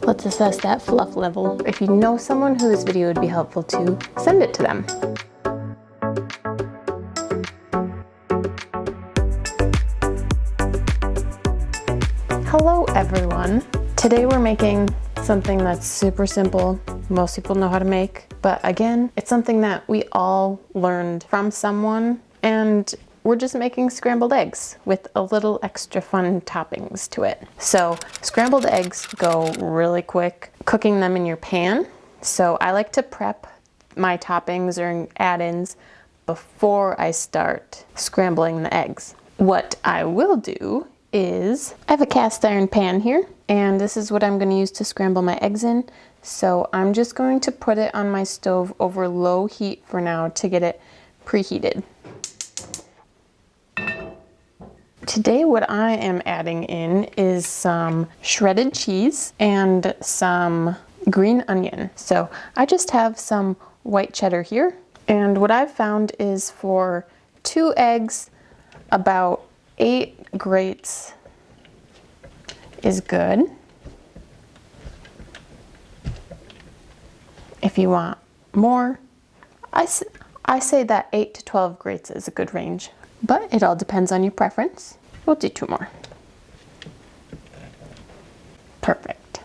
Let's assess that fluff level. If you know someone who this video would be helpful to, send it to them. Hello everyone. Today we're making something that's super simple. Most people know how to make, but again, it's something that we all learned from someone, and we're just making scrambled eggs with a little extra fun toppings to it. So scrambled eggs go really quick cooking them in your pan. So I like to prep my toppings or add-ins before I start scrambling the eggs. What I will do is, I have a cast iron pan here, and this is what I'm going to use to scramble my eggs in. So I'm just going to put it on my stove over low heat for now to get it preheated. Today what I am adding in is some shredded cheese and some green onion. So I just have some white cheddar here, and what I've found is for 2 eggs, about 8 grates is good. If you want more, I say that 8 to 12 grates is a good range, but it all depends on your preference. We'll do 2 more. Perfect.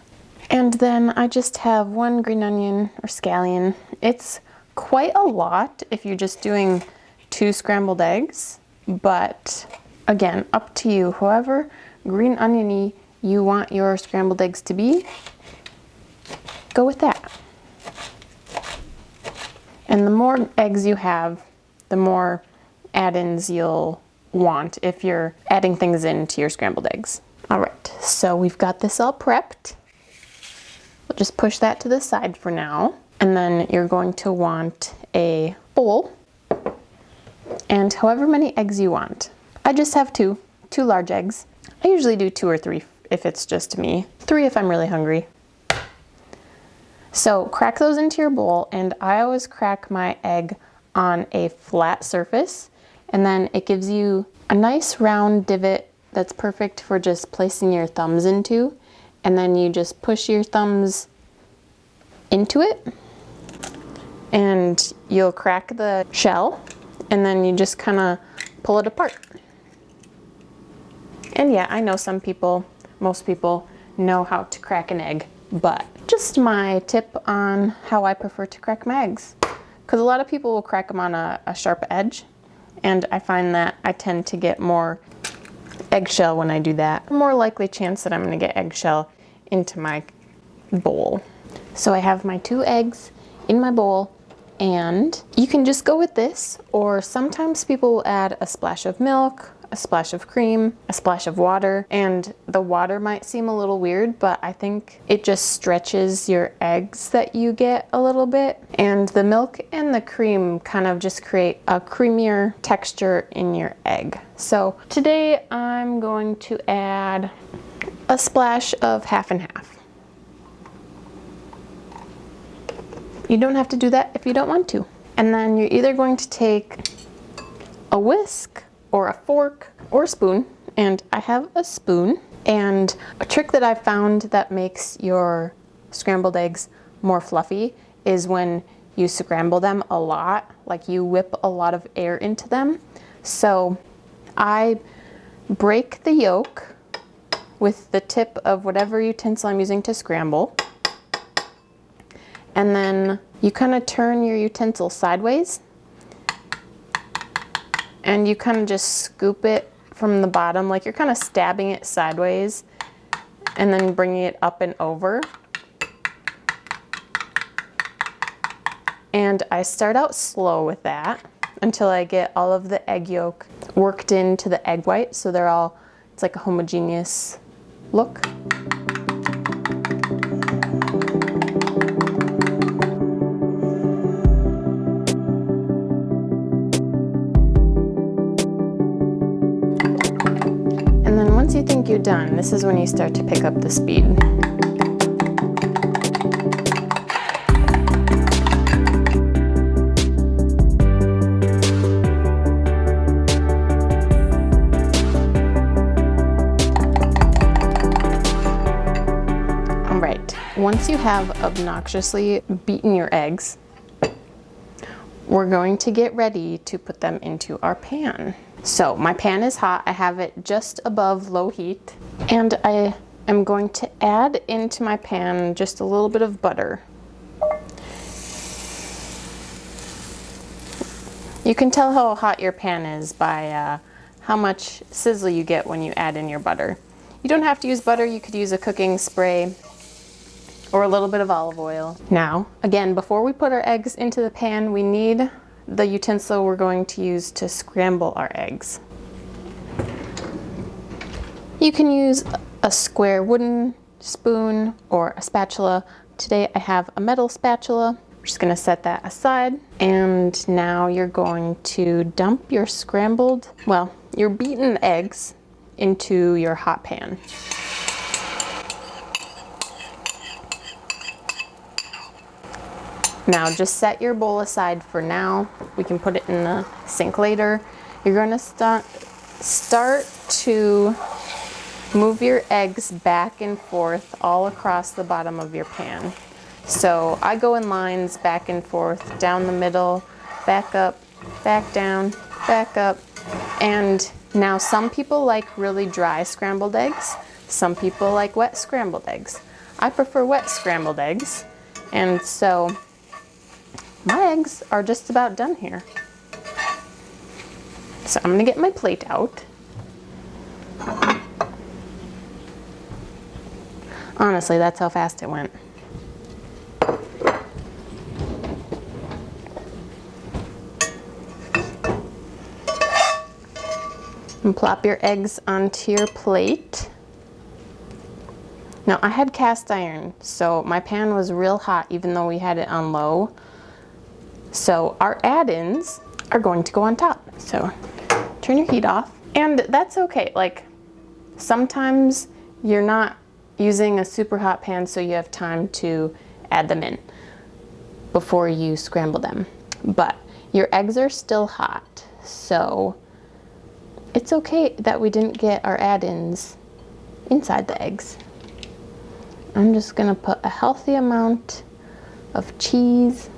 And then I just have 1 green onion or scallion. It's quite a lot if you're just doing 2 scrambled eggs, but again, up to you. However green oniony you want your scrambled eggs to be, go with that. And the more eggs you have, the more add-ins you'll want if you're adding things into your scrambled eggs. All right, so we've got this all prepped. We'll just push that to the side for now. And then you're going to want a bowl and however many eggs you want. I just have 2 large eggs. I usually do 2 or 3 if it's just me. 3 if I'm really hungry. So crack those into your bowl, and I always crack my egg on a flat surface, and then it gives you a nice round divot that's perfect for just placing your thumbs into, and then you just push your thumbs into it and you'll crack the shell, and then you just kind of pull it apart. And yeah, I know most people know how to crack an egg, but just my tip on how I prefer to crack my eggs. Because a lot of people will crack them on a sharp edge, and I find that I tend to get more eggshell when I do that. More likely chance that I'm going to get eggshell into my bowl. So I have my 2 eggs in my bowl, and you can just go with this, or sometimes people will add a splash of milk, a splash of cream, a splash of water, and the water might seem a little weird, but I think it just stretches your eggs that you get a little bit, and the milk and the cream kind of just create a creamier texture in your egg. So today I'm going to add a splash of half and half. You don't have to do that if you don't want to. And then you're either going to take a whisk or a fork or a spoon, and I have a spoon. And a trick that I found that makes your scrambled eggs more fluffy is when you scramble them a lot, like you whip a lot of air into them. So I break the yolk with the tip of whatever utensil I'm using to scramble, and then you kind of turn your utensil sideways, and you kind of just scoop it from the bottom, like you're kind of stabbing it sideways and then bringing it up and over. And I start out slow with that until I get all of the egg yolk worked into the egg white, so it's like a homogeneous look. Once you think you're done, this is when you start to pick up the speed. All right, Once you have obnoxiously beaten your eggs, we're going to get ready to put them into our pan. So my pan is hot. I have it just above low heat, and I am going to add into my pan just a little bit of butter. You can tell how hot your pan is by how much sizzle you get when you add in your butter. You don't have to use butter. You could use a cooking spray or a little bit of olive oil. Now, again, before we put our eggs into the pan, we need the utensil we're going to use to scramble our eggs. You can use a square wooden spoon or a spatula. Today I have a metal spatula. We're just gonna set that aside. And now you're going to dump your your beaten eggs into your hot pan. Now just set your bowl aside for now. We can put it in the sink later. You're going to start to move your eggs back and forth all across the bottom of your pan. So I go in lines back and forth, down the middle, back up, back down, back up. And now some people like really dry scrambled eggs. Some people like wet scrambled eggs. I prefer wet scrambled eggs. And so my eggs are just about done here. So I'm gonna get my plate out. Honestly, that's how fast it went. And plop your eggs onto your plate. Now I had cast iron, so my pan was real hot even though we had it on low. So our add-ins are going to go on top. So turn your heat off, and that's okay. Like sometimes you're not using a super hot pan, so you have time to add them in before you scramble them. But your eggs are still hot, so it's okay that we didn't get our add-ins inside the eggs. I'm just gonna put a healthy amount of cheese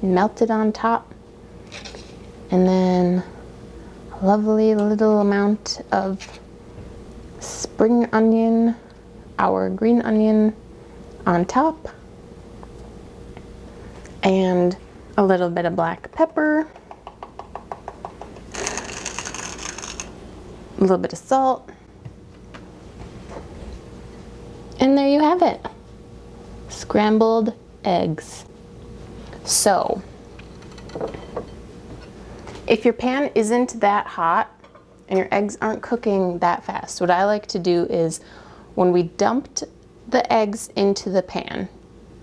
melted on top, and then a lovely little amount of spring onion, our green onion on top, and a little bit of black pepper, a little bit of salt, and there you have it, scrambled eggs. So, if your pan isn't that hot and your eggs aren't cooking that fast, what I like to do is when we dumped the eggs into the pan,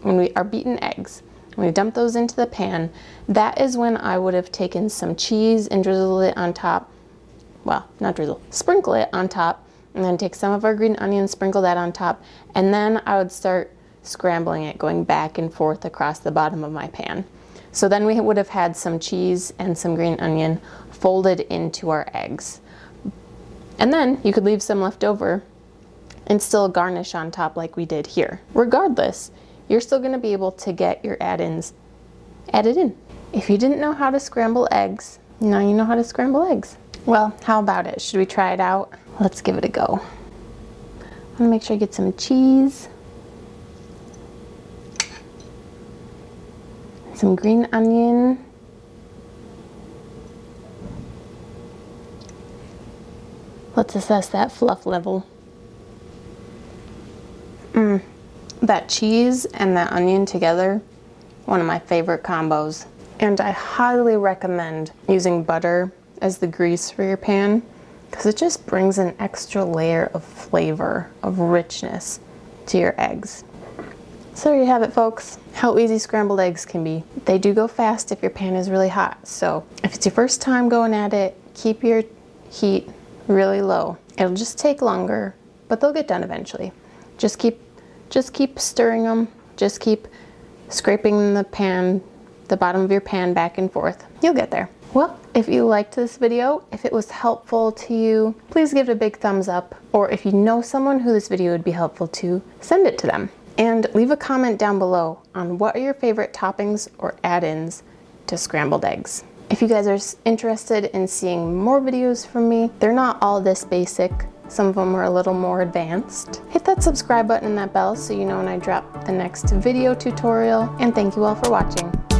our beaten eggs, when we dump those into the pan, that is when I would have taken some cheese and drizzled it on top. Well, not drizzle, sprinkle it on top, and then take some of our green onion, sprinkle that on top, and then I would start scrambling it, going back and forth across the bottom of my pan. So then we would have had some cheese and some green onion folded into our eggs. And then you could leave some left over and still garnish on top like we did here. Regardless, you're still gonna be able to get your add-ins added in. If you didn't know how to scramble eggs, now you know how to scramble eggs. Well, how about it? Should we try it out? Let's give it a go. I'm gonna make sure I get some cheese, some green onion, let's assess that fluff level. That cheese and that onion together, one of my favorite combos. And I highly recommend using butter as the grease for your pan, because it just brings an extra layer of flavor, of richness to your eggs. So there you have it, folks, how easy scrambled eggs can be. They do go fast if your pan is really hot. So if it's your first time going at it, keep your heat really low. It'll just take longer, but they'll get done eventually. Just keep stirring them. Just keep scraping the pan, the bottom of your pan back and forth. You'll get there. Well, if you liked this video, if it was helpful to you, please give it a big thumbs up. Or if you know someone who this video would be helpful to, send it to them. And leave a comment down below on what are your favorite toppings or add-ins to scrambled eggs. If you guys are interested in seeing more videos from me, they're not all this basic. Some of them are a little more advanced. Hit that subscribe button and that bell so you know when I drop the next video tutorial, and thank you all for watching.